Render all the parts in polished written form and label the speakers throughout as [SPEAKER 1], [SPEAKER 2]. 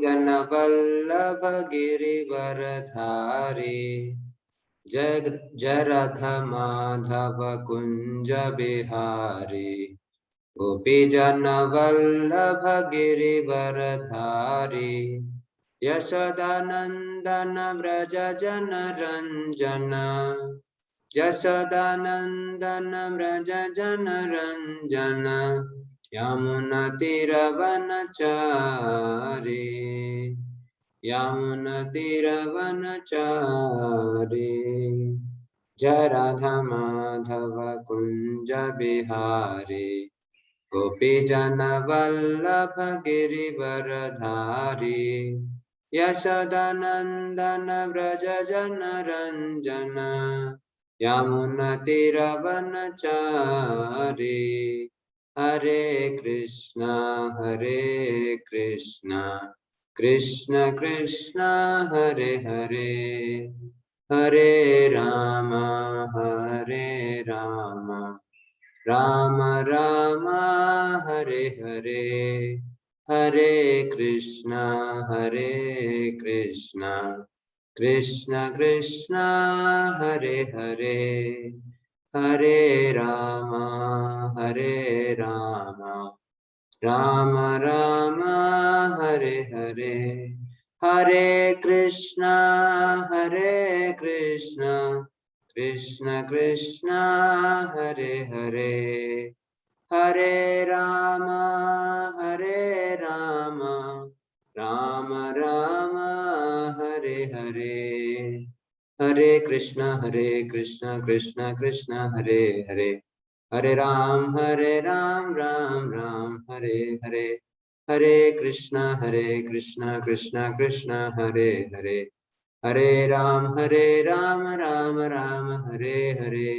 [SPEAKER 1] जनवल्लभ गिरिवरधारी जरथ माधव कुंज बिहारी गोपीजन वल्लभ गिरिवरधारी यशोदानंदन व्रज जन रंजन यशोदानंदन व्रज जन रंजन यमुनतीरवनचारी यमुनतीरवनचारी जय राधा माधव कुंज बिहारी गोपीजन वल्लभ गिरिवरधारी यशोदानंदन व्रज जन रंजन यमुनतीरवनचारी हरे कृष्णा कृष्ण कृष्ण हरे हरे हरे राम राम राम हरे हरे हरे कृष्णा कृष्ण कृष्ण हरे हरे हरे राम राम राम हरे हरे हरे कृष्णा कृष्ण कृष्ण हरे हरे हरे राम राम राम हरे हरे हरे कृष्ण कृष्ण कृष्ण हरे हरे हरे राम राम राम हरे हरे हरे कृष्ण कृष्ण कृष्ण हरे हरे हरे राम राम राम हरे हरे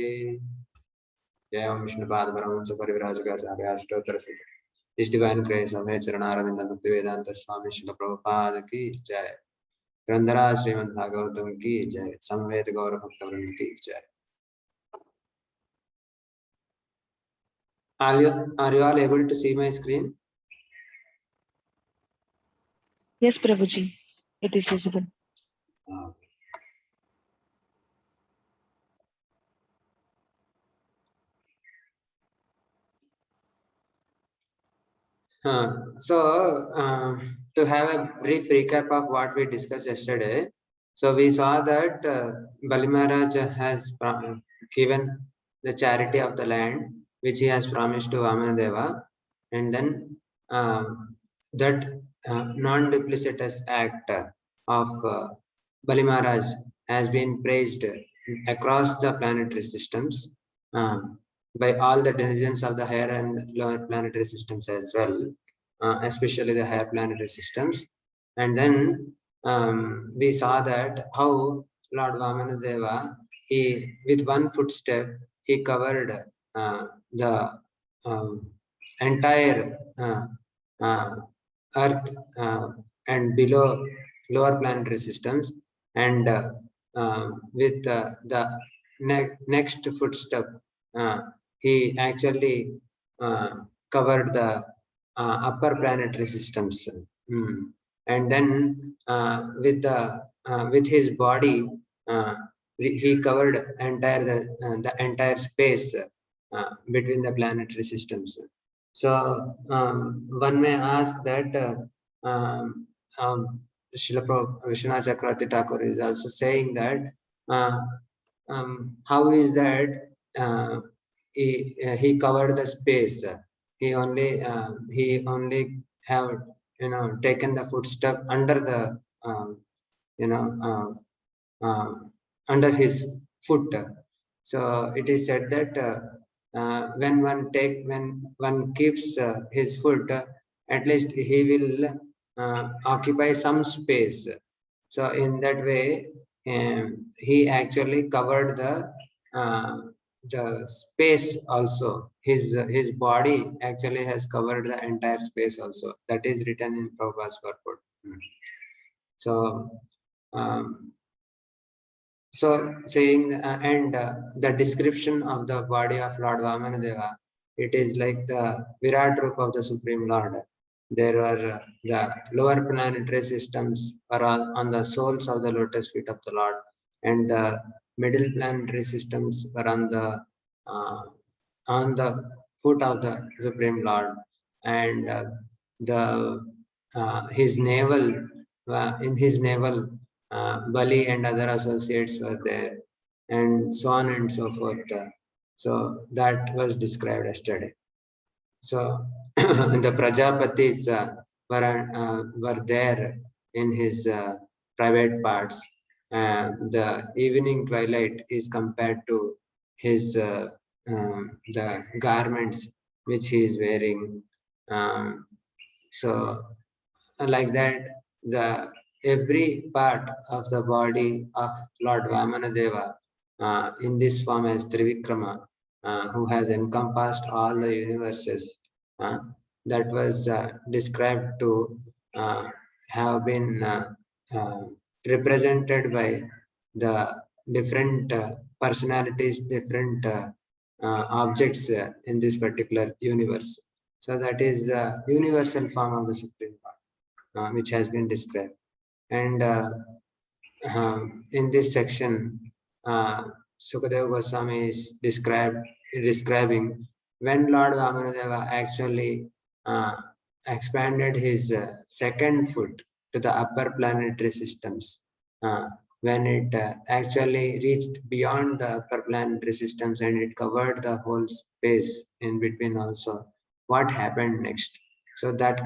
[SPEAKER 1] जय ओम विष्णुपाद परमहंस परिव्राजकाचार्य अष्टोत्तर सिद्ध इस डिवाइन ग्रेस हमें चरणारविंद भक्ति वेदांत स्वामी श्रील प्रभुपाद की जय ग्रंथराज श्रीमद् भागवतम की जय समवेत गौर भक्तवृंद की जय Are you all able to see my screen?
[SPEAKER 2] Yes, Prabhuji, it is visible.
[SPEAKER 1] To have a brief recap of what we discussed yesterday, so we saw that Bali Maharaja has given the charity of the land which he has promised to Vamanadeva, and then that non-duplicitous act of Bali Maharaj has been praised across the planetary systems by all the denizens of the higher and lower planetary systems as well, especially the higher planetary systems. And then we saw that how Lord Vamanadeva, he with one footstep, he covered the entire Earth and below lower planetary systems, and with the next footstep, he actually covered the upper planetary systems, and then with his body, he covered the entire space between the planetary systems. So one may ask that Srila Vishwanath Chakravarti Thakur is also saying that how is that he covered the space? He only have taken the footstep under the under his foot. So it is said that when one keeps his foot, at least he will occupy some space. So in that way, he actually covered the space also. His body actually has covered the entire space also. That is written in Prabhupada's purport. So saying and the description of the body of Lord Vamanadeva, it is like the Virat Rupa of the Supreme Lord. there are the lower planetary systems are all on the soles of the lotus feet of the Lord, and the middle planetary systems were uh, on the foot of the Supreme Lord, and the his navel in his navel, Bali and other associates were there, and so on and so forth. So that was described yesterday. So the Prajapatis were there in his private parts. The evening twilight is compared to his the garments which he is wearing. Um, so like that, the every part of the body of Lord Vamanadeva in this form as Trivikrama, who has encompassed all the universes, uh, that was described to have been uh, represented by the different personalities, different objects in this particular universe. So that is the universal form of the Supreme Lord, which has been described. And in this section, Sukadeva Goswami is describing when Lord Vamanadeva actually expanded his second foot to the upper planetary systems. When it actually reached beyond the upper planetary systems and it covered the whole space in between also, what happened next? So that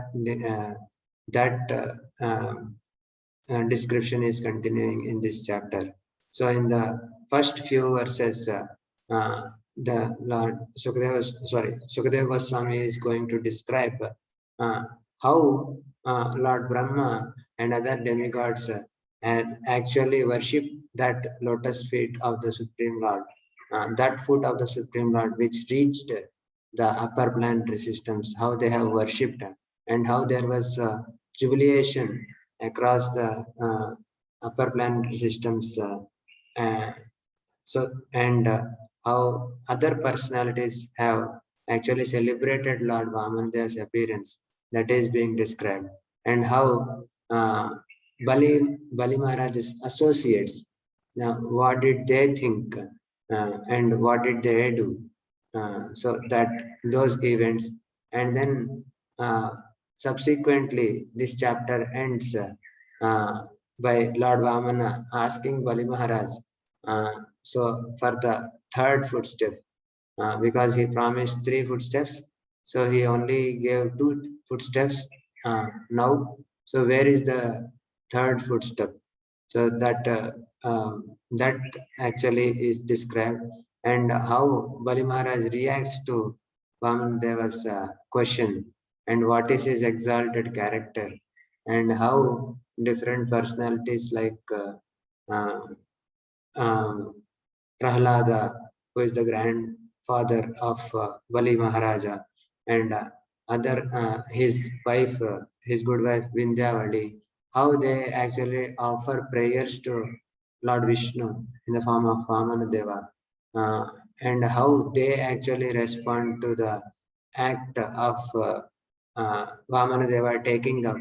[SPEAKER 1] description is continuing in this chapter. So in the first few verses, the Lord Sukadeva Goswami is going to describe uh, how Lord Brahma and other demigods had actually worshipped that lotus feet of the Supreme Lord, that foot of the Supreme Lord which reached the upper planetary systems, how they have worshipped, and how there was jubilation across the upper planetary systems. Uh, so and how other personalities have actually celebrated Lord Vamandeva's appearance, that is being described, and how Bali Maharaj's associates, now what did they think, and what did they do? So that those events, and then uh, subsequently this chapter ends by Lord Vamana asking Bali Maharaj, so for the third footstep, because he promised three footsteps, so he only gave two footsteps now. So where is the third footstep? So that actually is described, and how Bali Maharaj reacts to Vaman Deva's question, and what is his exalted character, and how different personalities like uh, um, Prahlada, who is the grandfather of Bali Maharaja, and his wife, his good wife Vindhyavali, how they actually offer prayers to Lord Vishnu in the form of Vamanadeva, uh, and how they actually respond to the act of Vamanadeva taking up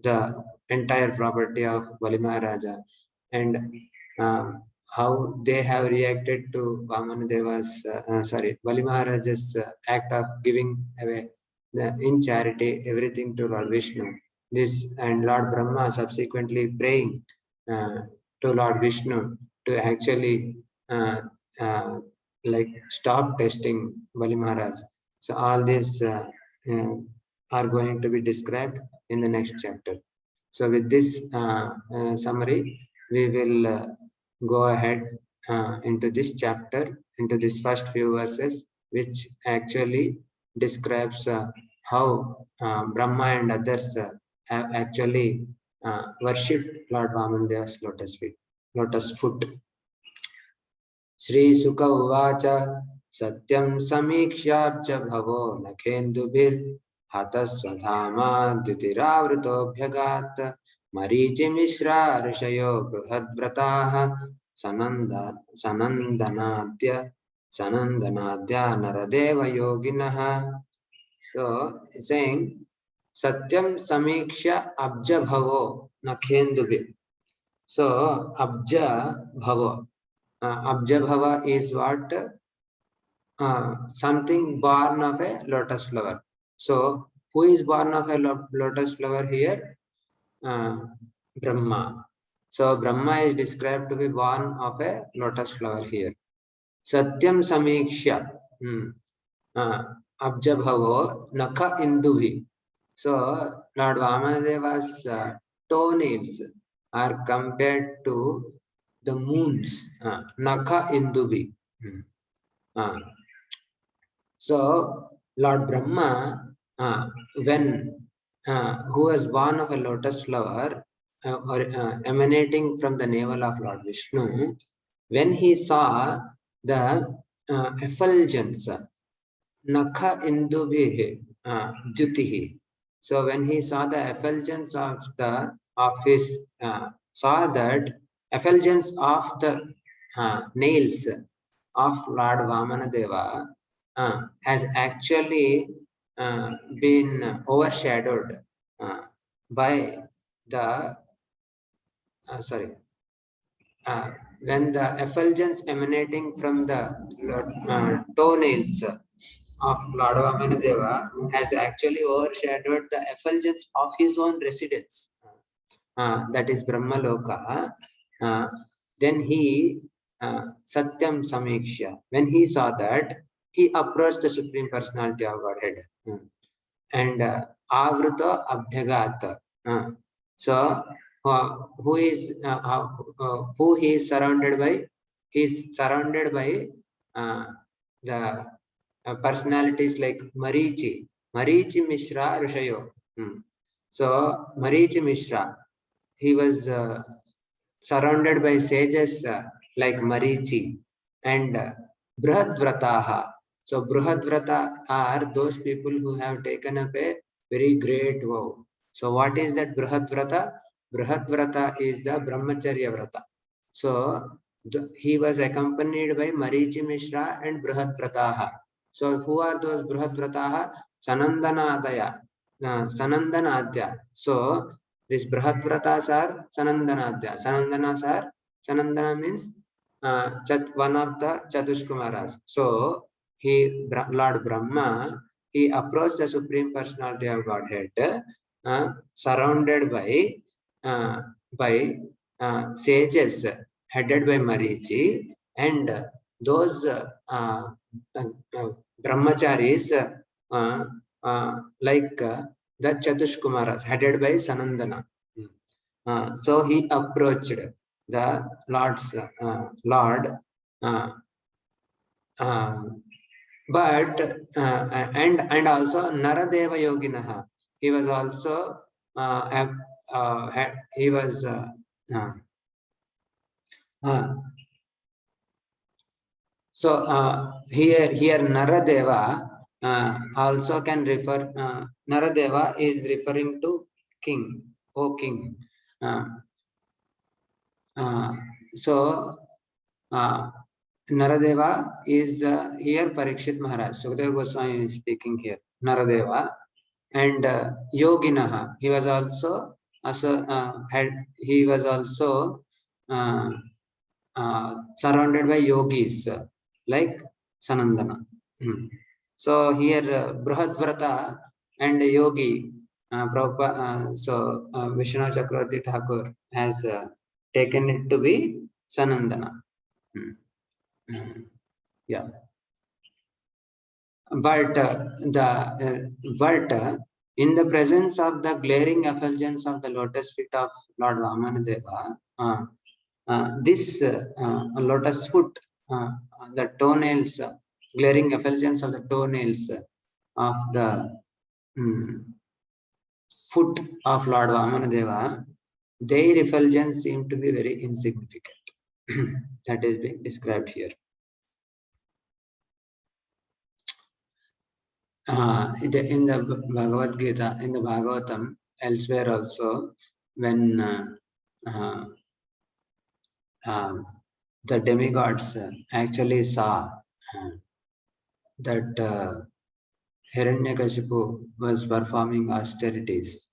[SPEAKER 1] the entire property of Bali Maharaja, and um, how they have reacted to Bali Maharaja's act of giving away in charity everything to Lord Vishnu. This and Lord Brahma subsequently praying uh, to Lord Vishnu to actually uh, uh, like stop testing Bali Maharaj. So all these uh, are going to be described in the next chapter. So with this summary, we will go ahead into this chapter, into this first few verses, which actually describes how Brahma and others have actually worshipped Lord Vamandeva's lotus foot. श्रीशुक उवाच सत्यं समीक्ष्याब्ज भवो नखेन्दुभिर्हतस्वधामा द्युतिरावृतोऽभ्यगात् मरीचिमिश्रा ऋषयो बृहद्व्रताः सनन्द सनन्दनाद्य सनन्दनाद्या नरदेवयोगिनः So saying Satyam Samiksha Abja Bhavo Nakhendubhi. So Abja Bhava. Abja Bhava is what? Something born of a lotus flower. So who is born of a lotus flower here? Brahma. So Brahma is described to be born of a lotus flower here. Satyam Samiksha. Abja Bhavo Nakha Indubhi. So Lord Vamadeva's toenails are compared to the moons. Nakha Indubhi. Uh, so Lord Brahma, when who was born of a lotus flower or emanating from the navel of Lord Vishnu, when he saw the effulgence, Nakha Indubhi Jyutihi. So when he saw the effulgence of his saw that effulgence of the nails of Lord Vamanadeva has actually been overshadowed by the sorry when the effulgence emanating from the toenails of Lord Vamanadeva has actually overshadowed the effulgence of his own residence, that is Brahmaloka, then he Satyam Samiksha. When he saw that, he approached the Supreme Personality of Godhead and Avruta Abhyagat. So, who is who he is surrounded by? He is surrounded by the personalities like Marichi Mishra Rishayo. So Marichi Mishra, he was surrounded by sages like Marichi and Brihadvrataha. So Brihadvrata are those people who have taken up a very great vow. So what is that Brihadvrata? Brihadvrata is the Brahmacharya Vrata. So he was accompanied by Marichi Mishra and Brihadvrataha. So who are those Brihadvrataha? Sanandanadaya. Sanandanadya. So these Brihatvratas are Sanandanadya. Sanandana means one of the Chatushkumaras. So Lord Brahma, he approached the Supreme Personality of Godhead, surrounded by sages headed by Marichi, and those brahmacharis like the Chatushkumaras headed by Sanandana. So he approached the Lord, uh, but and also Naradeva Yoginaha. He was also he was uh, uh, so here Naradeva also can refer. Naradeva is referring to king, O king. Uh, so Naradeva is here Parikshit Maharaj. Sukadeva Goswami is speaking here. Naradeva and Yoginaha. He was also he was also uh, surrounded by yogis like Sanandana. So here Brihadvrata and Yogi, Vishnu Chakravarti Thakur has taken it to be Sanandana. Yeah. But in the presence of the glaring effulgence of the lotus feet of Lord Vamanadeva, this lotus foot, the toenails, glaring effulgence of the toenails of the foot of Lord Vamanadeva, their effulgence seem to be very insignificant. That is being described here. In the Bhagavad Gita, in the Bhagavatam, elsewhere also, when the demigods actually saw that Hiranyakashipu was performing austerities.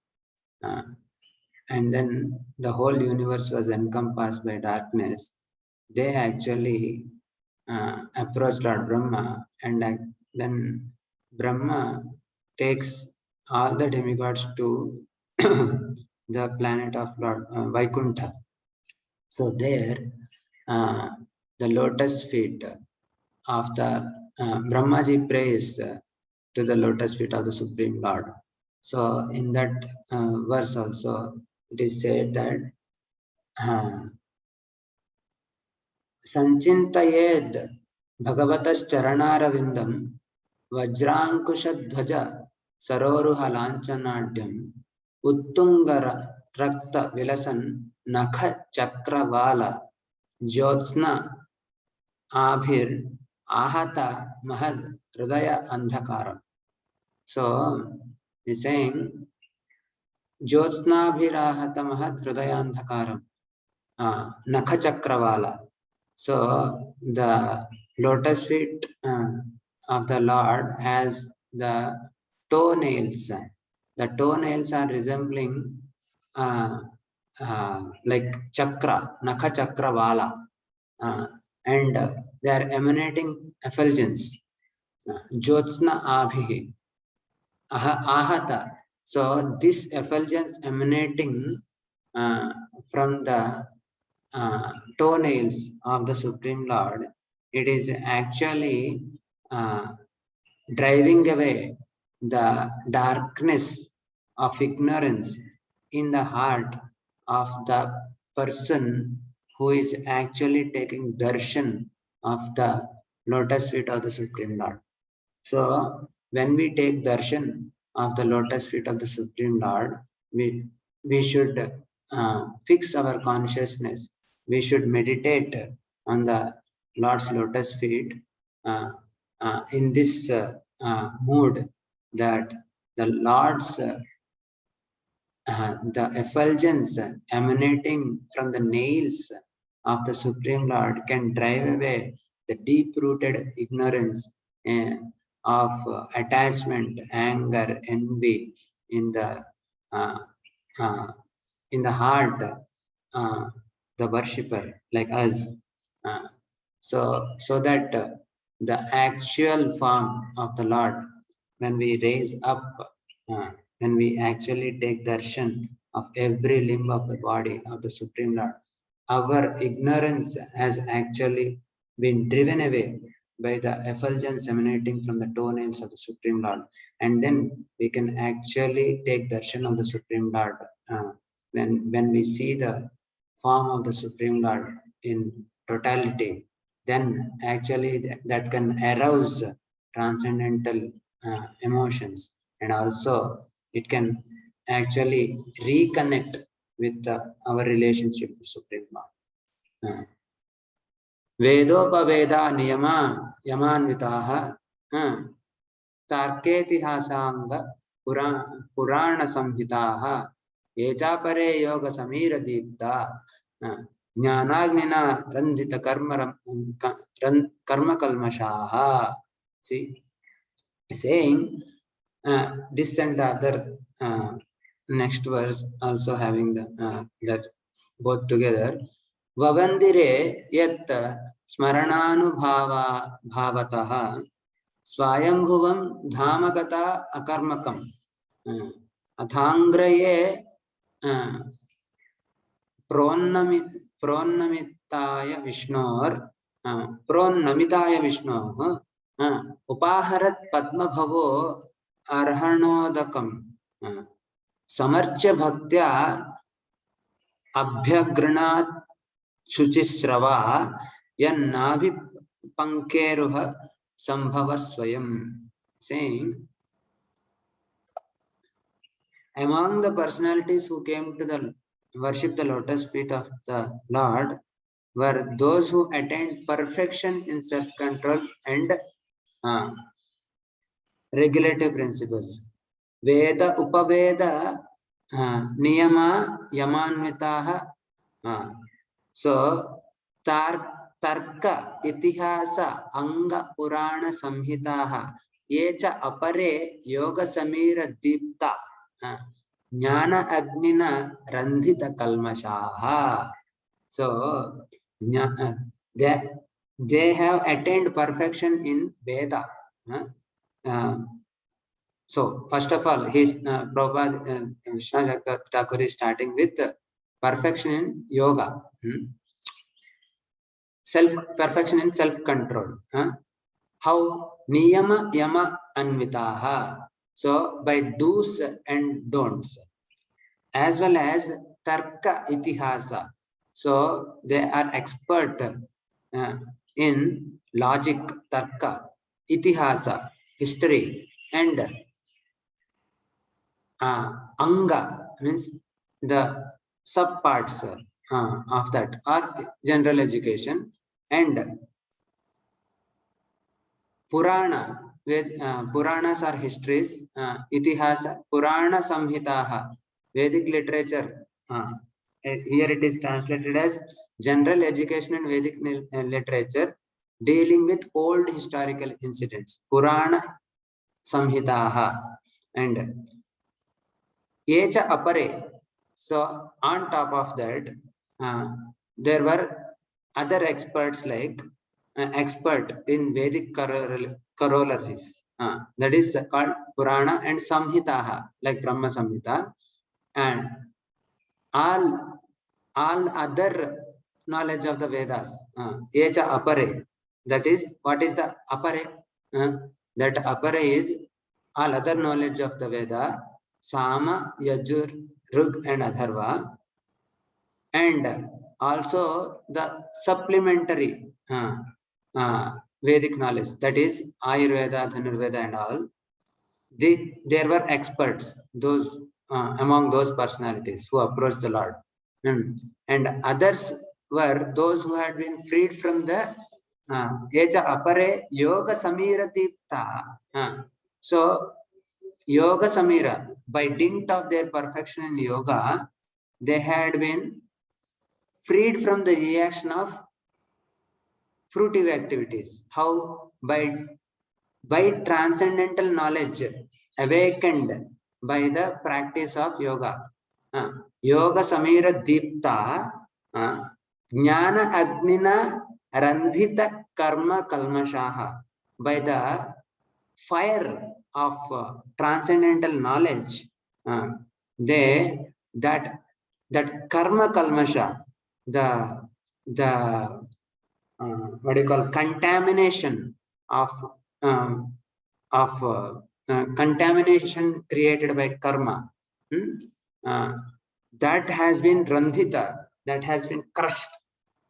[SPEAKER 1] And then the whole universe was encompassed by darkness. They actually approached Lord Brahma, and then Brahma takes all the demigods to the planet of Lord Vaikuntha. So there, uh, the lotus feet of the Brahmaji prays to the lotus feet of the Supreme Lord. So in that verse also, it is said that Sanchintayed Bhagavatascharanaravindaam Vajrankushadhvaja Saroruha Lanchanadyam Uttungara Rakta Vilasan Nakha Chakravala Jyotsna Abhir Ahata Mahad Hridaya Andhakaram. So he's saying Jyotsnabhirahata Mahad Hridaya Andhakaram. Nakha Chakravala. So the lotus feet of the Lord has the toenails. The toenails are resembling like chakra, nakha chakravala, and they are emanating effulgence. Jyotsna abhihi, ahata. So this effulgence emanating from the toenails of the Supreme Lord, it is actually driving away the darkness of ignorance in the heart of the person who is actually taking darshan of the lotus feet of the Supreme Lord. So when we take darshan of the lotus feet of the Supreme Lord, we should fix our consciousness. We should meditate on the Lord's lotus feet in this mood that the Lord's the effulgence emanating from the nails of the Supreme Lord can drive away the deep-rooted ignorance of attachment, anger, envy in the uh, uh, heart, the worshipper like us. So that the actual form of the Lord, when we raise up, when we actually take darshan of every limb of the body of the Supreme Lord, our ignorance has actually been driven away by the effulgence emanating from the toenails of the Supreme Lord. And then we can actually take darshan of the Supreme Lord when we see the form of the Supreme Lord in totality, then actually that can arouse transcendental emotions, and also it can actually reconnect with our relationship with the Supreme Lord. Vedopaveda niyama yamanvitaha Tarketihasanga Purana Samhitaha Echapare Yoga Samira Deepta Jnanagnina Randita Karma Kalmashaha. See, saying this and the other next verse also having the that both together. Vavandire yat smarananubhava bhavataha Swayambhuvam Dhamagata Akarmakam Athangraye Pronnamitaya Vishnor Pronnamitaya Vishnor Upaharat Padma Bhavo Arhanodakam Samarcha Bhaktya Abhyagranat Shuchisrava Yannavi Pankeruha Sambhava Swayam, saying, among the personalities who came to the worship the lotus feet of the Lord were those who attained perfection in self-control and regulative principles. Veda Upaveda Niyama Yamanvitaha. So Tarka Itihasa Anga Purana Samhitaha ये च अपरे योगसमीरदीप्ता ज्ञान अग्निना रन्धितकल्मषाः. So they have attained perfection in Veda. So first of all, Prabhupada Vishnu Thakur is starting with perfection in yoga, perfection in self-control. How niyama yama anvitaha. So by do's and don'ts, as well as tarka itihasa. So they are expert in logic, tarka, itihasa, history, and anga means the subparts of that, or general education, and Purana. Puranas are histories, itihasa, Purana Samhitaha, Vedic literature. Here it is translated as general education and Vedic literature dealing with old historical incidents. Purana Samhitaha. And Echa Apare. So on top of that, there were other experts like expert in Vedic corollaries. That is called Purana and Samhitaha, like Brahma Samhita, and all other knowledge of the Vedas. Echa Apare. That is, what is the Apare? That Apare is all other knowledge of the Veda, Sama, Yajur, Rug, and Atharva, and also the supplementary Vedic knowledge, that is Ayurveda, Dhanurveda, and all. There were experts, those among those personalities who approached the Lord, and others were those who had been freed from the Echa Apare Yoga Samira Deepta. So Yoga Samira, by dint of their perfection in yoga, they had been freed from the reaction of fruitive activities. How? By transcendental knowledge awakened by the practice of yoga. Yoga Samira Deepta Jnana Agnina Randhita Karma Kalmashaha. By the fire of transcendental knowledge, they that karma kalmasha, the what do you call, contamination of contamination created by karma, that has been randhita, that has been crushed.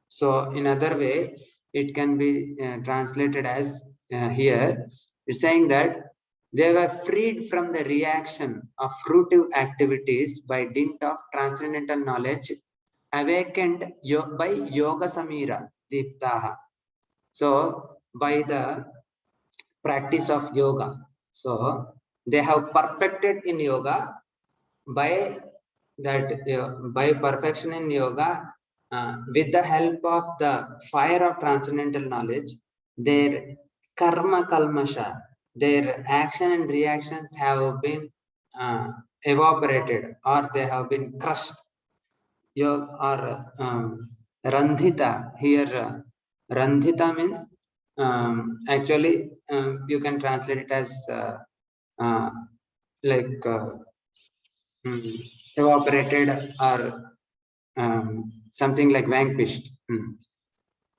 [SPEAKER 1] So in other way, it can be translated as here, it's saying that they were freed from the reaction of fruitive activities by dint of transcendental knowledge, awakened by yoga samira deeptaha. So by the practice of yoga, so they have perfected in yoga. By that, by perfection in yoga, with the help of the fire of transcendental knowledge, their karma kalmasha, their action and reactions have been evaporated, or they have been crushed. Yoga or randhita, here randhita means actually you can translate it as like evaporated, or something like vanquished.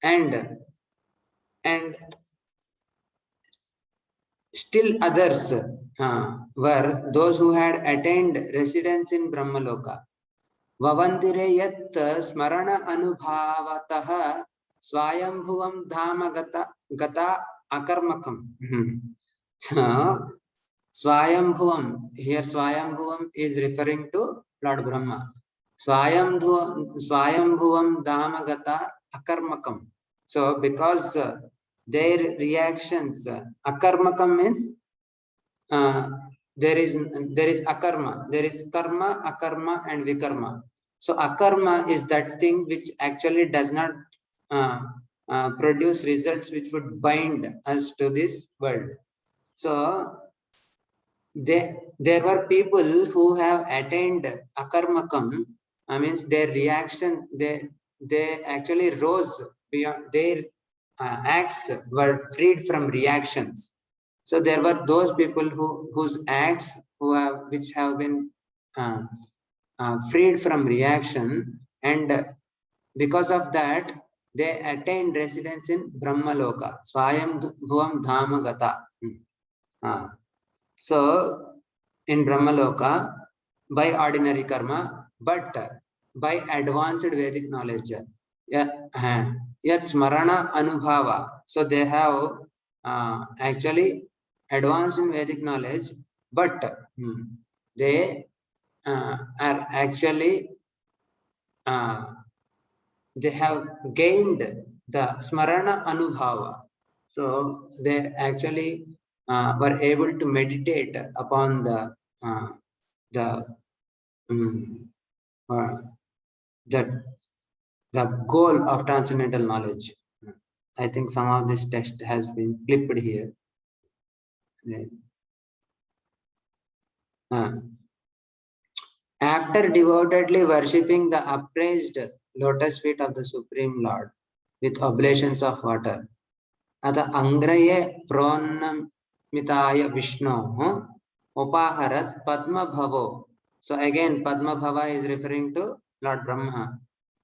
[SPEAKER 1] And still others were those who had attained residence in Brahmaloka. Vavandire yat smarana anubhavatah swayambhuvam dhama gata akarmakam. So Swayambhuvam, here Swayambhuvam is referring to Lord Brahma. Swayambhuvam Dhamagata Akarmakam. So because their reactions, Akarmakam means there is akarma, there is karma, akarma, and vikarma. So akarma is that thing which actually does not produce results which would bind us to this world. So there were people who have attained akarmakam. Means their reaction, they actually rose beyond their acts were freed from reactions. So there were those people whose acts which have been uh, freed from reaction, and because of that they attained residence in Brahmaloka. Swayam Bhuvam Dhamagata. So in Brahmaloka by ordinary karma, but by advanced Vedic knowledge. Yeah, yet smarana anubhava. So they have actually advanced in Vedic knowledge, but they are actually they have gained the smarana anubhava. So they actually were able to meditate upon the um, uh, the the goal of transcendental knowledge. I think some of this text has been clipped here. Uh, After devotedly worshipping the upraised lotus feet of the Supreme Lord with oblations of water, अथ अंग्रये प्रोन्नमिताय विष्णोः उपाहरत padmabhavo. So again padmabhava is referring to Lord Brahma.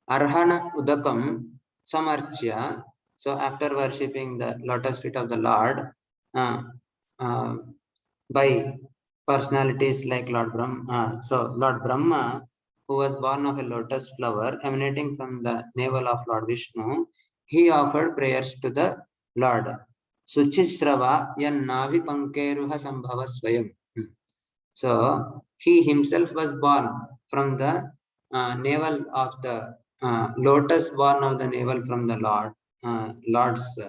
[SPEAKER 1] Arhana udakam samarchya. So after worshipping the lotus feet of the Lord uh, uh, by personalities like Lord Brahma, so Lord Brahma, who was born of a lotus flower emanating from the navel of Lord Vishnu, he offered prayers to the Lord. Suchisrava yan navi pankeruha sambhava swayam. So he himself was born from the navel of the lotus, born of the navel from the Lord's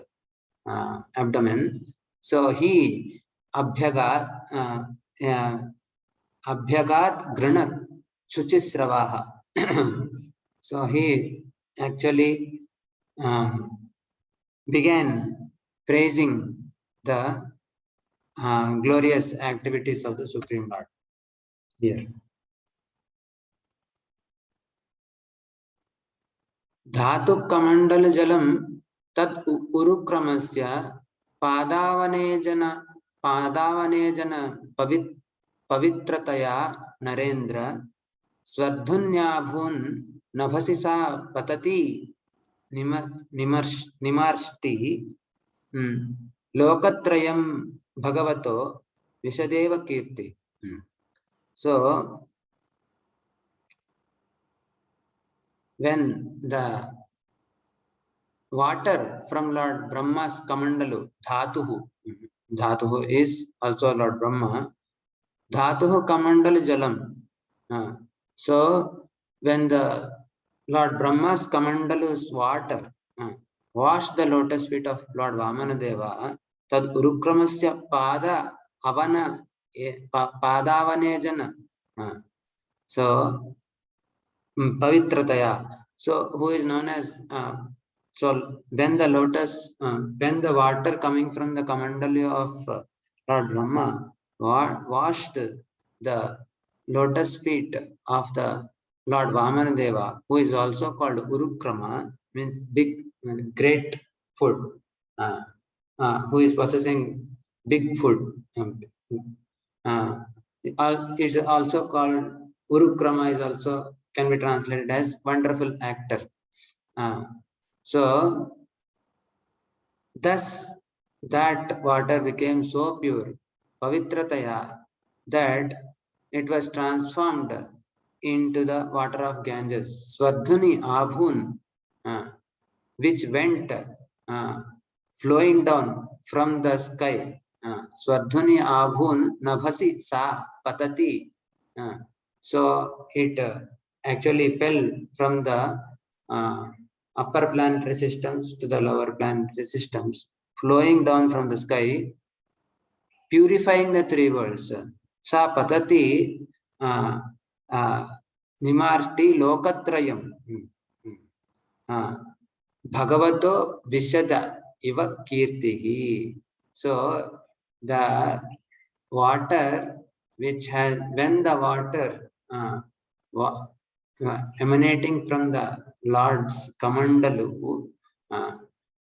[SPEAKER 1] abdomen. So he abhyagat abhyagat granat suchisravaha. So he actually began praising the glorious activities of the Supreme Lord here. धातु कमंडल जलम तत् उरुक्रमस्य पादावनेजन पवित्रतया नरेंद्र स्वधुन्याभून नभसि सा पतति निमर्ष्टि लोकत्रयं भगवतो विशदेव कीर्ति. So when the water from Lord Brahma's kamandalu, dhatuhu is also Lord Brahma, dhatuhu kamandalu jalam. So when the Lord Brahma's kamandalu's water washed the lotus feet of Lord Vamanadeva, tad urukramasya pada avana padavanejana. So pavitrataya. So who is known as so when the lotus when the water coming from the kamandalu of Lord Brahma washed the lotus feet of the Lord Vamanadeva, who is also called Urukrama, means big, great food, who is possessing big food. It's also called Urukrama, is also can be translated as wonderful actor. So thus that water became so pure, pavitrataya, that it was transformed into the water of Ganges. Swadhuni abhun, which went flowing down from the sky. Swadhuni abhun nabhasi sa patati. So it actually fell from the upper planetary systems to the lower planetary systems, flowing down from the sky, purifying the three worlds. Sa patati nimarti lokatrayam. Bhagavato Vishada Iva Kirtihi. So the water which has, when the water wa- emanating from the Lord's Kamandalu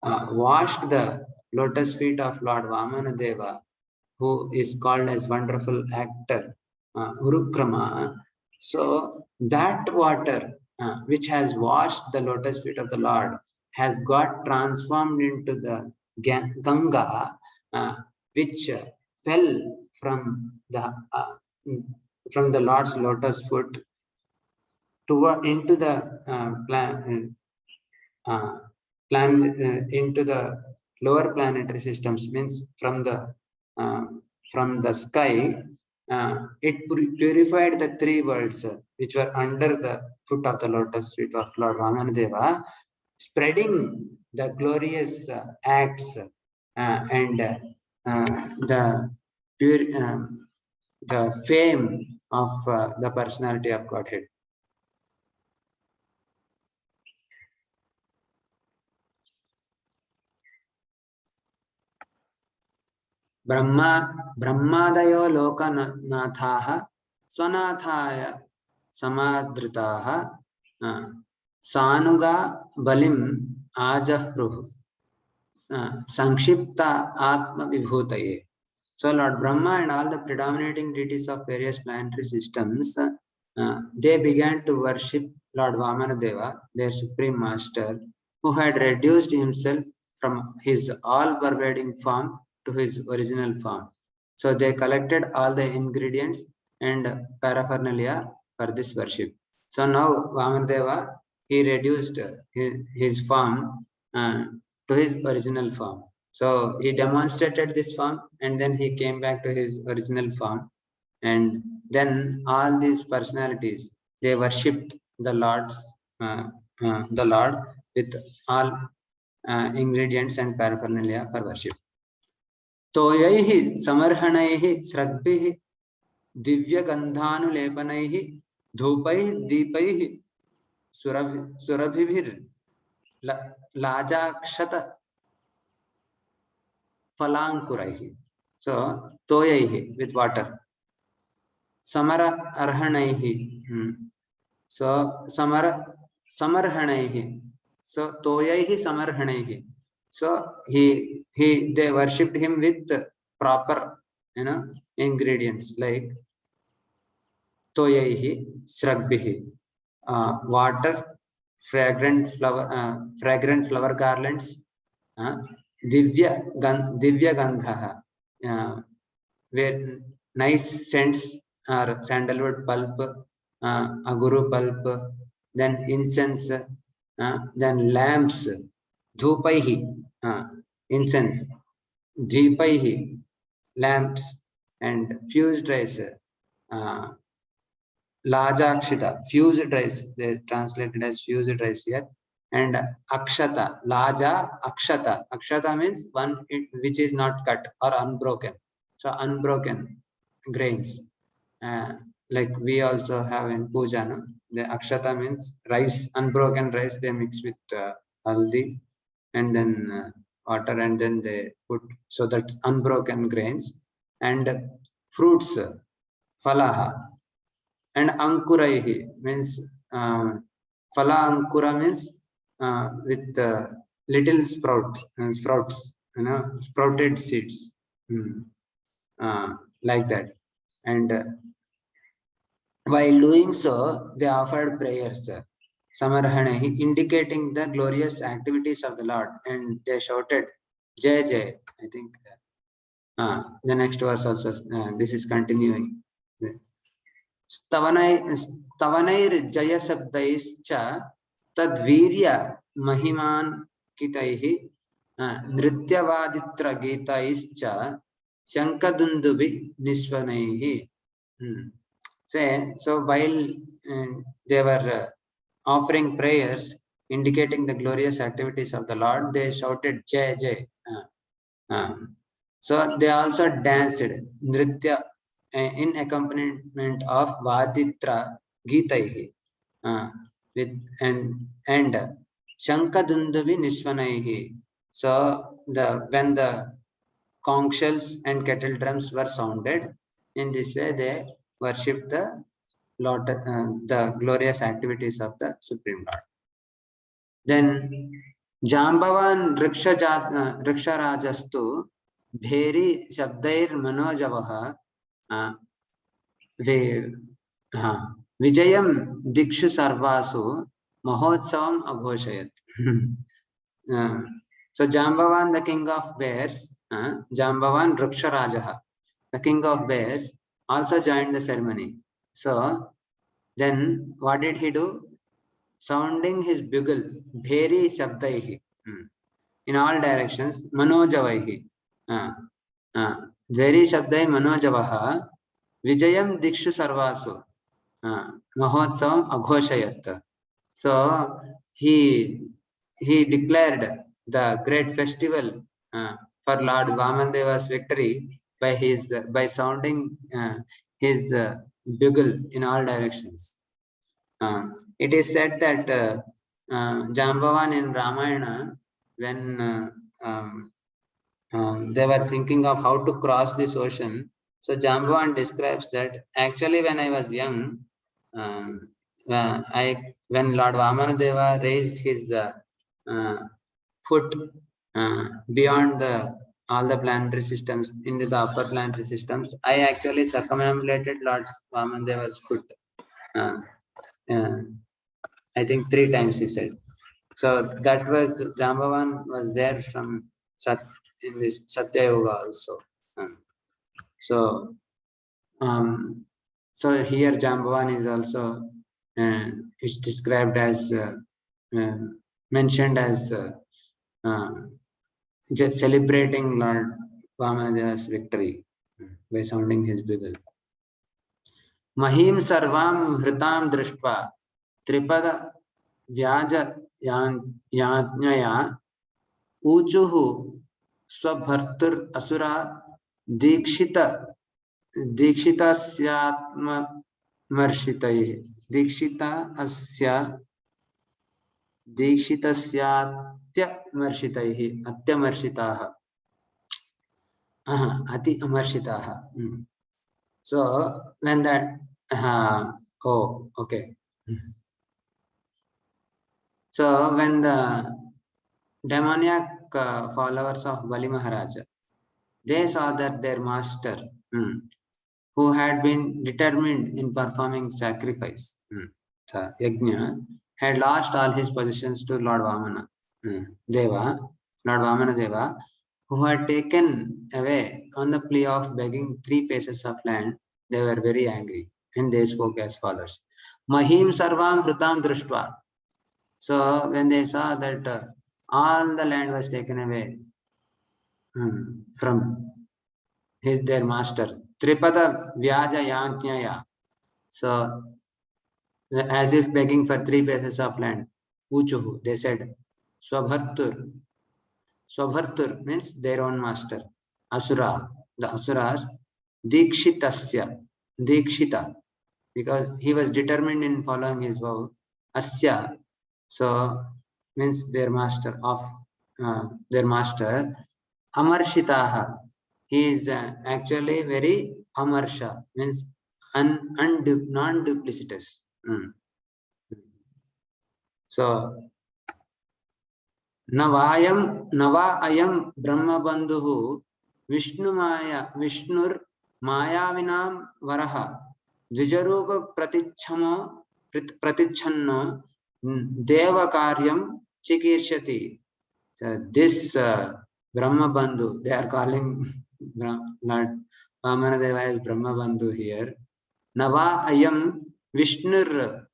[SPEAKER 1] washed the lotus feet of Lord Vamanadeva, who is called as wonderful actor, Urukrama. So that water which has washed the lotus feet of the Lord has got transformed into the Ganga, which fell from the Lord's lotus foot toward into the into the lower planetary systems, means uh, from the sky. It purified the three worlds which were under the foot of the lotus feet of Lord Vamanadeva, spreading the glorious acts and the pure the fame of the personality of Godhead. ब्रह्मादयो लोकनाथाः स्वनाथाय समादृताः सानुगा बलिम् आजह्रुः संक्षिप्ता आत्मविभूतये. So Lord Brahma and all the predominating deities of various planetary systems, they began to worship Lord Vamanadeva, their supreme master, who had reduced himself from his all-pervading form to his original form. So they collected all the ingredients and paraphernalia for this worship. So now Vamanadeva, he reduced his form to his original form. So he demonstrated this form and then he came back to his original form. And then all these personalities, they worshipped the the Lord with all ingredients and paraphernalia for worship. तोयैः समर्हणैः स्रग्भिः दिव्यगन्धानुलेपनैः धूपैः दीपैः लाजाक्षत falankuraihi. So toyaihi, with water. Samara arhanaihi. So samarhanaihi. So toyaihi samarhanaihi. So they worshipped him with proper ingredients like toyaihi, sragbihi, water, fragrant flower garlands, divya gandha, where nice scents are sandalwood pulp, aguru pulp, then incense, then lamps, dhupaihi, incense, deepaihi, lamps, and fused rice, lajakshita, fused rice, they translated as fused rice here. And akshata, laja akshata. Akshata means one which is not cut or unbroken. So unbroken grains. Like we also have in puja, no? The akshata means rice, unbroken rice. They mix with haldi and then water, and then they put, so that unbroken grains. And fruits, falaha. And ankuraihi means phala ankura means with little sprouts, sprouted seeds, like that. And while doing so, they offered prayers, samarhanehi, indicating the glorious activities of the Lord, and they shouted, Jai Jai. I think the next verse also, this is continuing. स्तवनैर्जयशब्दैश्च तद्वीर्य महिमान्वितैः नृत्यवादित्रगीतैश्च शङ्खदुन्दुभि निस्वनैः. So while they were offering prayers indicating the glorious activities of the Lord, they shouted Jai Jai. So they also danced nritya in accompaniment of Vaditra Gitaihi, with and Shankadunduvi Nishwanaihi. So when the conch shells and kettle drums were sounded. In this way, they worshipped the Lord, the glorious activities of the Supreme Lord. Then Jambavan Riksharajastu Bheri Shabdair Manojavaha Vijayam Dikshu Sarvasu Mahotsavam Aghoshayat. So Jambavan, the king of bears, Jambavan Riksharajaha, the king of bears, also joined the ceremony. So then what did he do? Sounding his bugle, Bheri Shabdaihi, in all directions, Manojavaihi. Bheri Shabdai Manojavaha, Vijayam Dikshu Sarvasu, Mahotsavam Aghoshayat. So he declared the great festival for Lord Vamandeva's victory by sounding his bugle in all directions. It is said that Jambavan in Ramayana, when they were thinking of how to cross this ocean, so Jambavan describes that actually when I was young, when Lord Vamanadeva raised his foot beyond all the planetary systems into the upper planetary systems, I actually circumambulated Lord Vamandeva's foot. I think 3 times he said. So that was Jambavan was there from in this Satya Yoga also. So so here Jambavan is also is described as mentioned as just celebrating Lord Vamanadeva's victory by sounding his bugle. Mahim sarvam hritam drishtva tripada व्याज याज्ञया ऊचुः स्वभर्तुर असुरा दीक्षितस्यात्यमर्षितैः अत्यमर्षिताः अति अमर्षिताः. So when that oh okay. So when the demoniac followers of Bali Maharaja, they saw that their master, who had been determined in performing sacrifice, yajna, had lost all his possessions to Lord Vamana Deva, Lord Vamana Deva, who had taken away on the plea of begging 3 pieces of land. They were very angry and they spoke as follows: Mahim sarvam hrutam drishtva. So when they saw that all the land was taken away from their master, Tripada Vyaja Yantnyaya. So as if begging for 3 pieces of land, Uchuhu, they said, Swabhartur. Swabhartur means their own master. Asura, the Asuras, Dikshitasya, Dikshita, because he was determined in following his vow. Asya, so means their master of their master. Amarshitaha, he is actually very amarsha, means non-duplicitous. So Nava ayam Brahma Bandhuhu Vishnur Mayavinam Varaha Dvijarupa Pratichanno Deva Karyam Chikirshati. So this Brahma Bandhu, they are calling Lord Vamanadeva as Brahma Bandhu here. Nava ayam Vishnur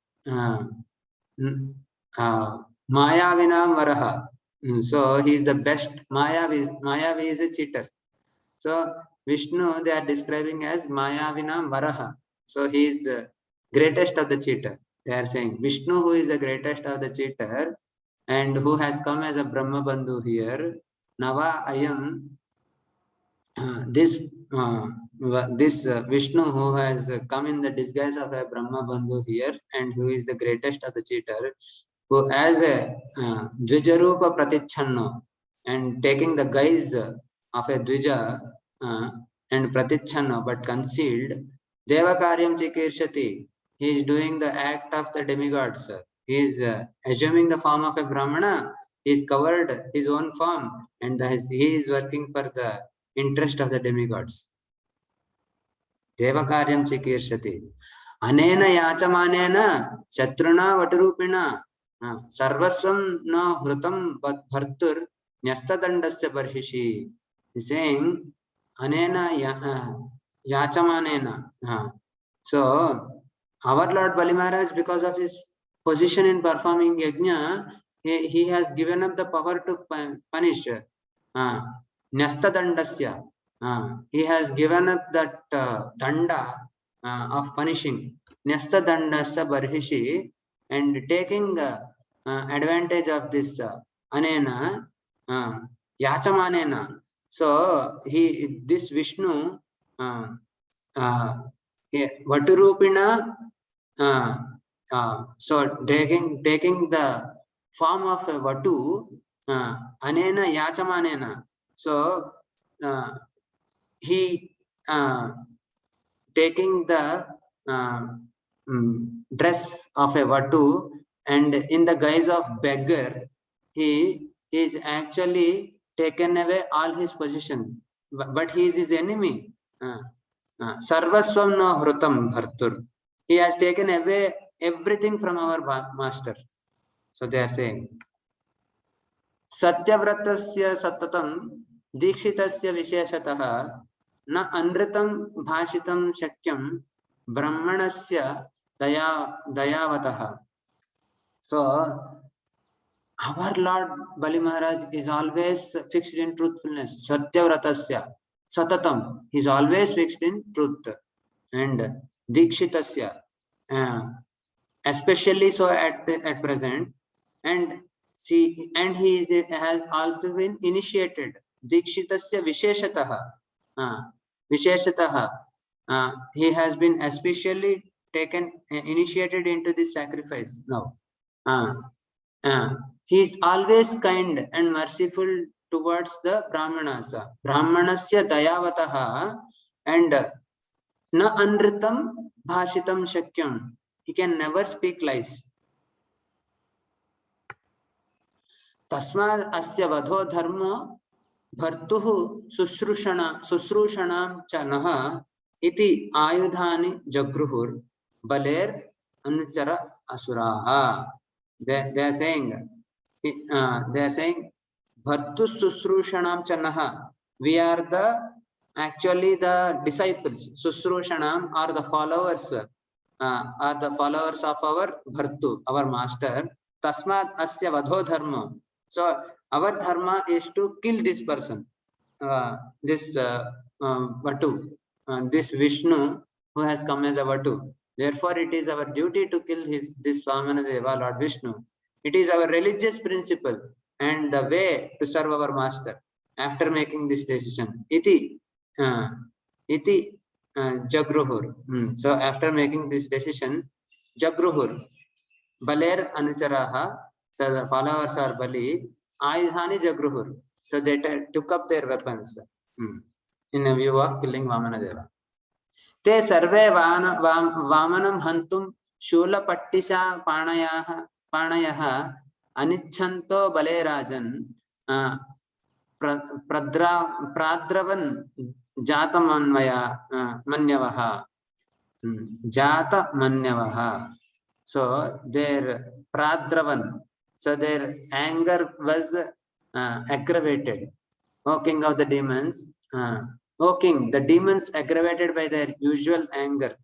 [SPEAKER 1] Mayavinam Varaha. So he is the best. Mayavi is a cheater. So Vishnu they are describing as Mayavinam Varaha. So he is the greatest of the cheater. They are saying Vishnu, who is the greatest of the cheater and who has come as a Brahma Bandhu here. Nava ayam, this Vishnu who has come in the disguise of a Brahma Bandhu here and who is the greatest of the cheater, who as a Dvijarupa Pratichanno and taking the guise of a Dvija and Pratichana, but concealed, Devakaryam Chikirshati. He is doing the act of the demigods. He is assuming the form of a Brahmana. He is covered his own form, and he is working for the interest of the demigods. Devakaryam Chikirshati. Anena yachamanena shatruna vaturupiنا sarvasvam na hrutam bhartur nyastadandasya barhishi. He's saying anena yachamanena. So our Lord Bali Maharaj, because of his position in performing yajna, he has given up the power to punish. Nyastadandasya. He has given up that danda of punishing. Nyasta dandasya barhishi, and taking advantage of this anena yachamanena. So this Vishnu Vaturupina, so taking the form of a Vatu, anena yachamanena. So he taking the dress of a Vatu, and in the guise of beggar, he is actually taken away all his possession, but he is his enemy. Sarvaswam no hrutam bhartur. He has taken away everything from our master. So they are saying, Satyavratasya satatam dikshitasya visheshatah na anritam bhashitam shakyam brahmanasya dayavatah. So our Lord Bali Maharaj is always fixed in truthfulness. Satyavratasya satatam. He is always fixed in truth. And dikshitasya, especially so at present. And see, and has also been initiated. Dikshitasya visheshatah. He has been especially initiated into this sacrifice now. He is always kind and merciful towards the Brahmanas. Brahmanasya dayavatah, and na anritam bhashitam shakyam. He can never speak lies. Tasmad asya vadho dharma bhartuhu susrushanam chanaha iti ayudhani jagruhur baler anuchara asuraha. They are saying bhartu susrushanam chanaha. We are actually the disciples. Susrushanam are the followers. Are the followers of our Bhartu, our master. Tasmat asya vadho dharma. So our dharma is to kill this person, this Vatu, this Vishnu who has come as a Vatu. Therefore, it is our duty to kill this Vamanadeva, Lord Vishnu. It is our religious principle and the way to serve our master. After making this decision, iti jagruhur. So after making this decision, jagruhur baler anucharaha. So the followers are Bali. Ayudhani jagruhur. So they took up their weapons in a view of killing Vamanadeva. Te sarve vamanam hantum shula pattisha panayaha anichanto bale rajan pradravan manyavaha. Jata manyavaha. So their pradravan, so their anger was aggravated. O king of the demons, O king, the demons aggravated by their usual anger.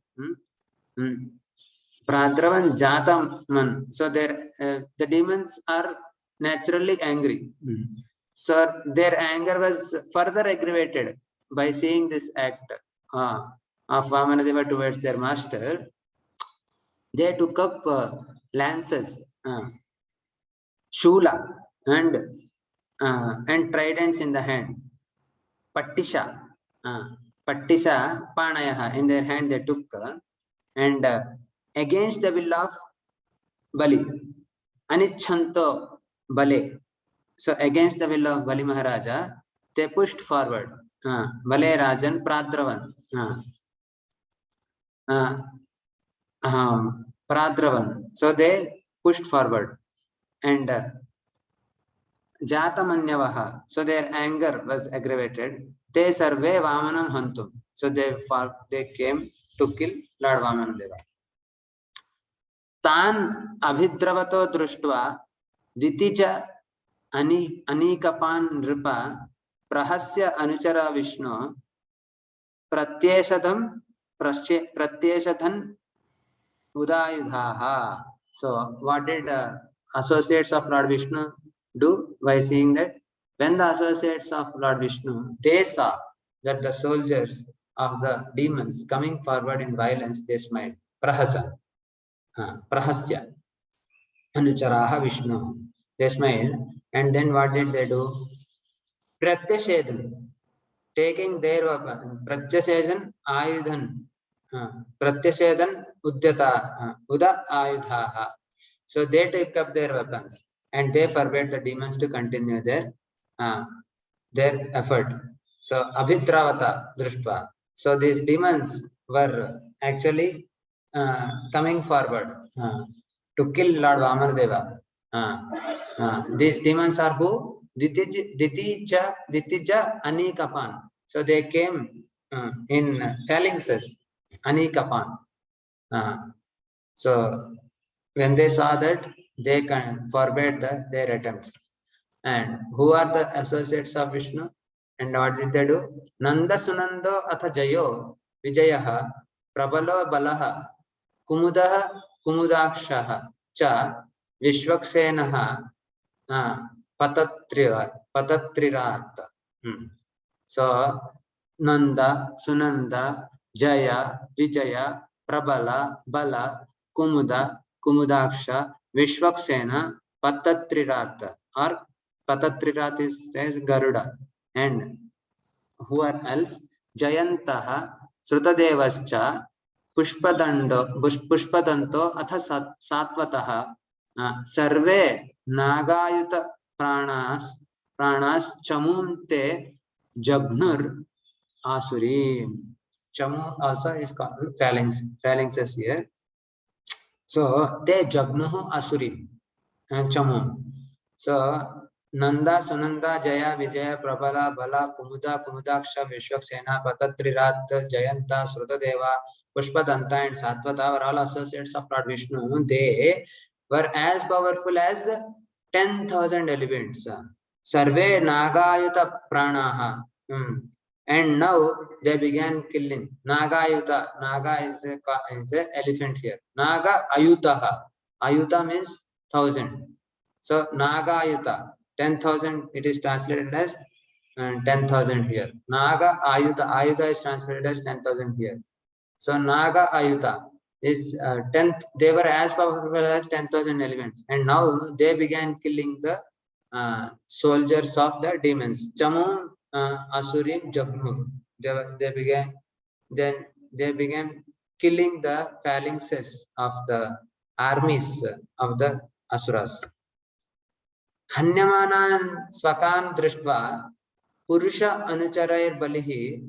[SPEAKER 1] Pradravan jataman. So the demons are naturally angry. So their anger was further aggravated by seeing this act of Vamanadeva towards their master. They took up lances, shula, and tridents in the hand. Pattisha, panayaha in their hand they took, and against the will of Bali, anichanto bale. So against the will of Bali Maharaja, they pushed forward. Bale Rajan Pradravan. Pradravan. So they pushed forward. And Jatamanyavaha. So their anger was aggravated. Te sarve Vamanam Hantum. So they came to kill Lord Vamanadeva. Tan Abhidravato Društva Ditija Anikapan Nripa Prahasya Anuchara Vishnu Pratyeshadhan Udayudhaha. So what did associates of Lord Vishnu do by seeing that? When the associates of Lord Vishnu, they saw that the soldiers of the demons coming forward in violence, they smiled. Prahasa. Prahasya. Anucharaha Vishnu. They smiled. And then what did they do? Pratyashedhan. Taking their weapon. Pratyashedhan Ayudhan. Pratyashedhan Udyata. Uda Ayudhaha. So they took up their weapons and they forbade the demons to continue their effort. So Abhidravata Društva. So these demons were actually coming forward to kill Lord Vamanadeva. These demons are who? Ditija Anikapan. So they came in phalanxes, Anikapan. So when they saw that, they forbade their attempts. And who are the associates of Vishnu? And what did they do? Nanda Sunando Atha Jayo Vijayaha Prabalo Balaha Kumudaha Kumudakshaha Cha Vishwaksenaha Patatrirat. So Nanda, Sunanda, Jaya, Vijaya, Prabala, Bala, Kumuda, Kumudaksha, Vishwaksena, Patatrirat. Or Patatrirat says Garuda. And who are else? Jayantaha, Srutadevascha, Pushpadanto, Atha Satvataha, Sarve Nagayuta Pranas Chamumte Jagnur Asuri. Chamu also is called phalanxes here. So they Jagnuhu Asuri and Chamu. So Nanda, Sunanda, Jaya, Vijaya, Prabala, Bala, Kumuda, Kumudaksha, Vishwaksena, Patatrirat, Jayanta, Srutadeva, Pushpadanta and Satvata were all associates of Lord Vishnu. They were as powerful as 10,000 elephants. Sarve Nagayuta Pranaha. And now they began killing. Nagayuta. Naga is a elephant here. Naga Ayutaha. Ayuta means 1,000. So Nagayuta. 10,000, it is translated as 10,000 here. Naga Ayuta. Ayuta is translated as 10,000 here. So Naga Ayuta is 10. They were as powerful as 10,000 elephants. And now they began killing the soldiers of the demons. Chamu Asurim Jagnu. They began killing the phalanxes of the armies of the Asuras. Hanyamanan Swakan Drishtva Purusha Anucharair Balihi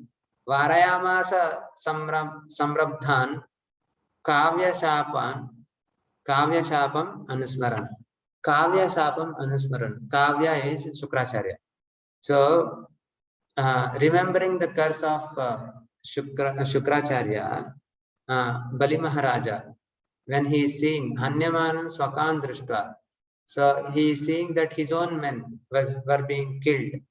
[SPEAKER 1] Varayamasa Samrabdhan Kavya Shapam Anusmaran. Kavya Shapam Anusmaran. Kavya is Sukracharya. So remembering the curse of Shukracharya, Bali Maharaja, when he is seeing Hanyamanam Swakan Društva, so he is seeing that his own men were being killed.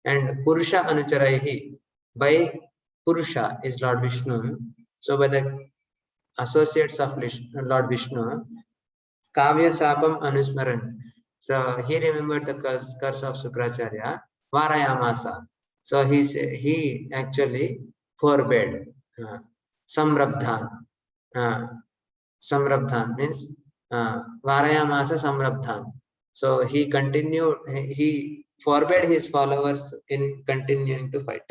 [SPEAKER 1] And Purusha Anucharaihi, by Purusha is Lord Vishnu. So by the associates of Lord Vishnu, Kavya Sapam Anusmaran. So he remembered the curse of Sukracharya, Varayamasa. So he actually forbade Samrabdhan. Samrabdhan means Varayamasa Samrabdhan. So he continued, he forbade his followers in continuing to fight.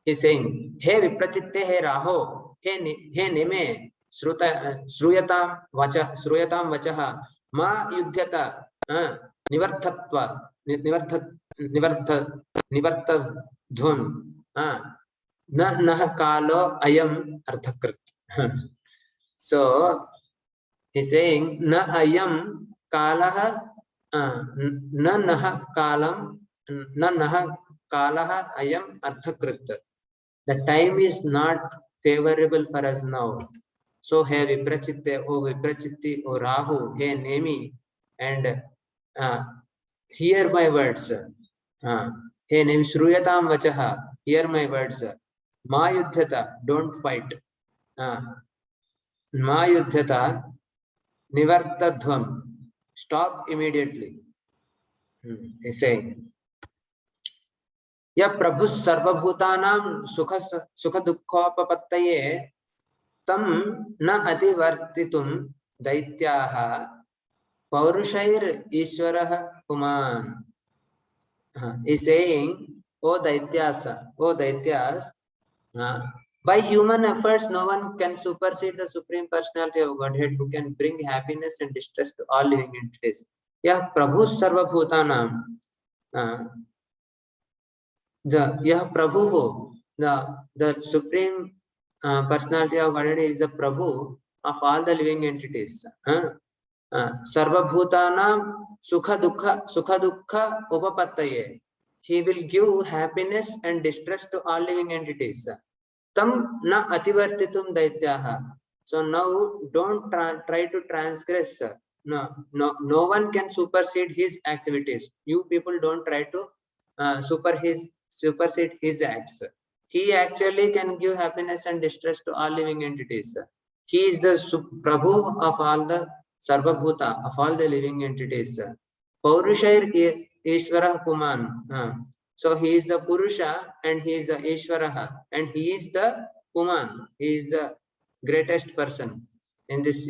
[SPEAKER 1] He is saying, He Viprachitte, He Raho, He Nime, Sruyatam Vachaha, Ma Yudhyata, nivarthatva, nivartadhvam, na nah kalo ayam arthakrit. So he's saying na ayam kalaha, na nah kalam, na nah kalaha ayam arthakrit. The time is not favorable for us now. So he viprachitte, o viprachitti, o rahu, he nemi, and hear my words. He nemi shruyatam vachaha, hear my words. Ma yudhyata, don't fight. Ma yudhyata, nivartadhvam, stop immediately. He's saying, या प्रभु सर्वभूतानां सुख दुःखोपपत्तये तम न अतिवर्तितुं दैत्याः पौरुषैर ईश्वरः पुमान्. Is saying, O Daityas, by human efforts, no one can supersede the Supreme Personality of Godhead, who can bring happiness and distress to all living entities. Yah Prabhu Sarvabhutanam, the Supreme Personality of Godhead is the Prabhu of all the living entities. Sarvabhutanam sukha dukkha upapattaye. He will give happiness and distress to all living entities. Tam na ativartitum daityaha. So now don't try to transgress. No one can supersede his activities. You people don't try to supersede his acts. He actually can give happiness and distress to all living entities. He is the Prabhu of all the Sarvabhuta, of all the living entities. Paurushair Ishvara Puman. So he is the Purusha and he is the Ishvaraha and he is the Puman. He is the greatest person in this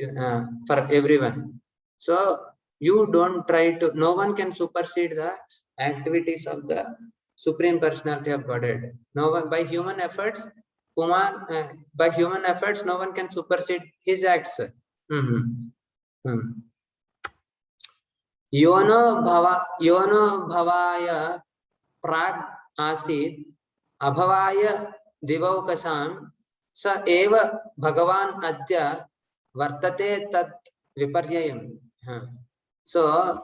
[SPEAKER 1] for everyone. So you don't try to, no one can supersede the activities of the Supreme Personality of Godhead. No one, by human efforts, no one can supersede his acts. Yono bhavaya prag asid abhavaya divaukasam sa eva bhagavan adya vartate tat viparyayam. So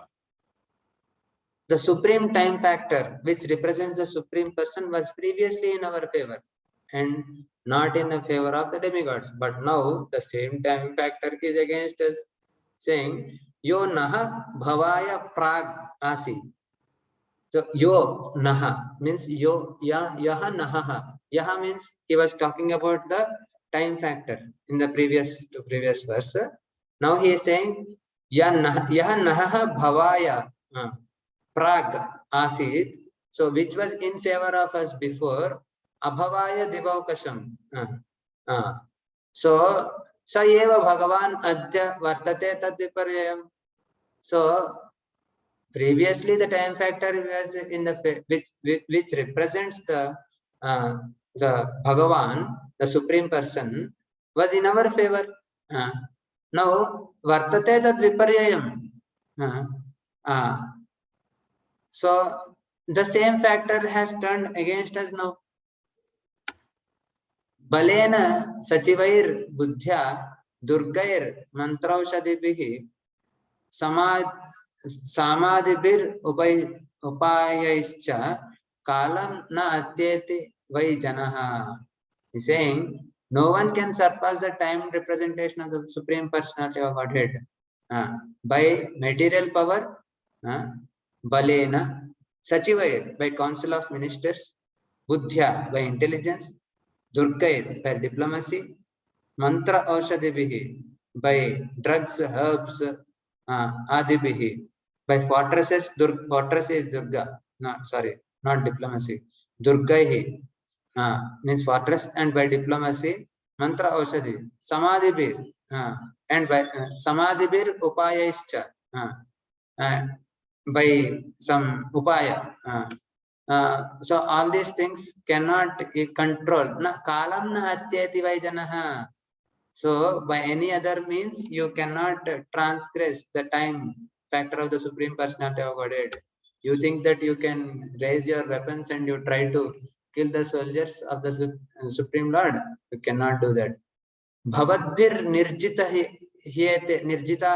[SPEAKER 1] the supreme time factor, which represents the Supreme Person, was previously in our favor and not in the favor of the demigods. But now the same time factor is against us, saying, Yo naha bhavaya prag asi. So yo naha means yo yaha naha. Yaha means he was talking about the time factor in the previous verse. Now he is saying yaha naha bhavaya prag asid. So which was in favor of us before, abhavaya divaukasham. So sa eva bhagavan adya vartate tad viparyayam. So previously the time factor was in the which represents the Bhagavan, the Supreme Person, was in our favor. Now vartate tad viparyayam. So the same factor has turned against us now. Balena sachivair buddhya durgair mantraushadibhihi samadhibir upayaischa kalam na atyeti vai janaha. He's saying no one can surpass the time representation of the Supreme Personality of Godhead by material power, balena, sachivair by council of ministers, buddhya by intelligence, durgair by diplomacy, mantra aushadibhihi by drugs, herbs, adibhihi by fortresses. Fortress is Durga, not diplomacy. Durgaihi means fortress, and by diplomacy, mantra aushadhi, samadhibir, and by samadhibir upayaischa, by some upaya. So all these things cannot control. Na kalam na atyeti vai janaha. So by any other means you cannot transgress the time factor of the Supreme Personality of Godhead. You think that you can raise your weapons and you try to kill the soldiers of the Supreme Lord? You cannot do that. Bhavadbhir nirjita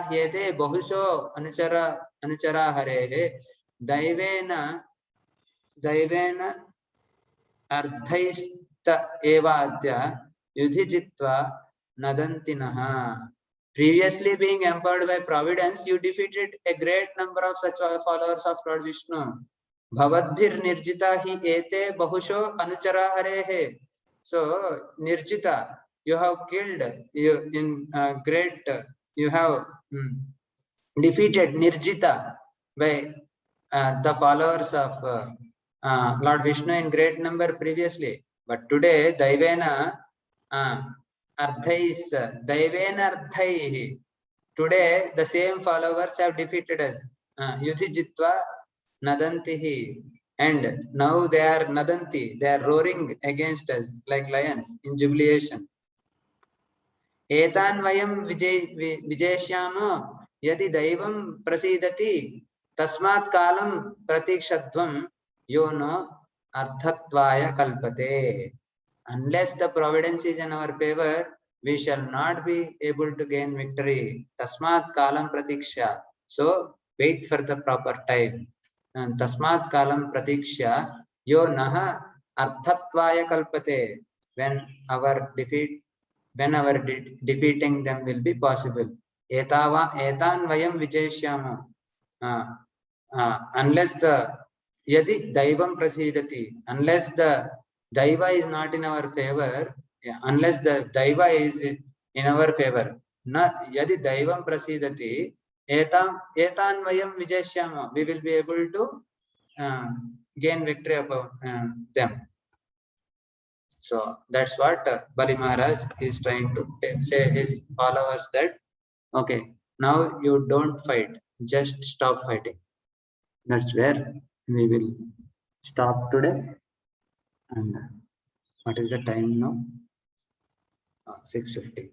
[SPEAKER 1] hyete bahusho anuchara harehe daivena ardhaista evadya yudhijitva nadantinah. Previously being empowered by providence, you defeated a great number of such followers of Lord Vishnu. Bhavadbhir nirjita hi ete bahusho anuchara harehe. So nirjita, you have killed you in great. You have defeated nirjita by the followers of Lord Vishnu in great number previously. But today, Daivena Ardhais, Daivena Ardhaihi. Today, the same followers have defeated us. Yudhijitva Nadantihi. And now they are Nadanti, they are roaring against us like lions in jubilation. Etan vayam vijayashyamo yadi daivam prasidati tasmat kalam pratikshadvam yono ardhatvaya kalpate. Unless the providence is in our favor, we shall not be able to gain victory. Tasmat kalam pratiksha. So wait for the proper time. And tasmat kalam pratiksha yo naha ardhatvaya kalpate. When our defeating them will be possible. Etan vayam vijayashyamo. Unless the yadi daivam prasidati, unless the daiva is not in our favor, unless the daiva is in our favor, yadi daivam prasidati, etan vayam vijayashyamo, we will be able to gain victory above them. So that's what Bali Maharaj is trying to say his followers that, okay, now you don't fight, just stop fighting. That's where we will stop today. And what is the time now? 6:50.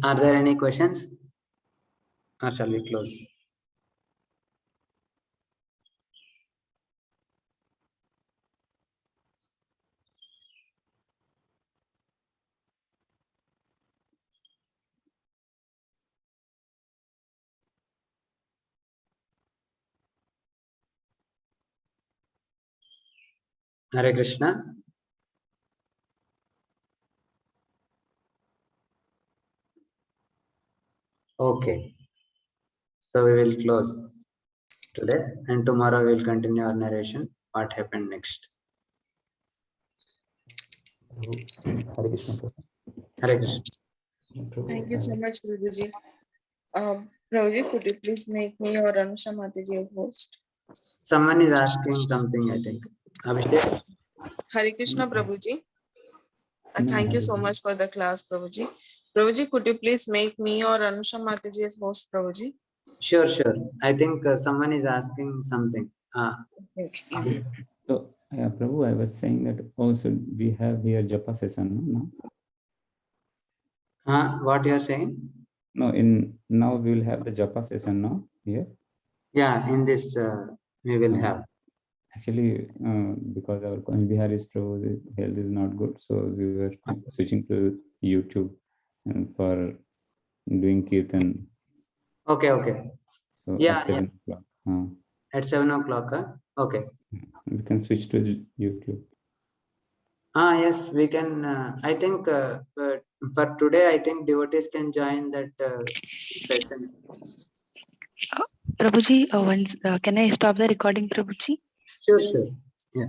[SPEAKER 1] Are there any questions? Or shall we close? Hare Krishna. Okay. So we will close today, and tomorrow we will continue our narration. What happened next?
[SPEAKER 3] Hare Krishna.
[SPEAKER 1] Hare Krishna.
[SPEAKER 4] Thank you so much, Prabhuji. Prabhuji, could you please make me or Anusha Mataji as host?
[SPEAKER 1] Someone is asking something, I think. Abhishek?
[SPEAKER 4] Hare Krishna, Prabhuji. Thank you so much for the class, Prabhuji. Prabhuji, could you please make me or Anusha Mataji as host, Prabhuji?
[SPEAKER 1] Sure. I think someone is asking something.
[SPEAKER 4] Okay.
[SPEAKER 3] So, Prabhu, I was saying that also we have here japa session, no?
[SPEAKER 1] What you are saying?
[SPEAKER 3] No, now we will have the japa session, no? Here.
[SPEAKER 1] Yeah, in this we will have.
[SPEAKER 3] Actually, because our Bihari's Prabhu's health is not good, so we were switching to YouTube and for doing kirtan.
[SPEAKER 1] Okay.
[SPEAKER 3] So
[SPEAKER 1] Yeah,
[SPEAKER 3] at 7 o'clock.
[SPEAKER 1] At 7 o'clock. Okay.
[SPEAKER 3] We can switch to YouTube.
[SPEAKER 1] Yes, we can. I think for today, I think devotees can join that session.
[SPEAKER 2] Prabhuji, once can I stop the recording, Prabhuji?
[SPEAKER 1] Sure. Yeah.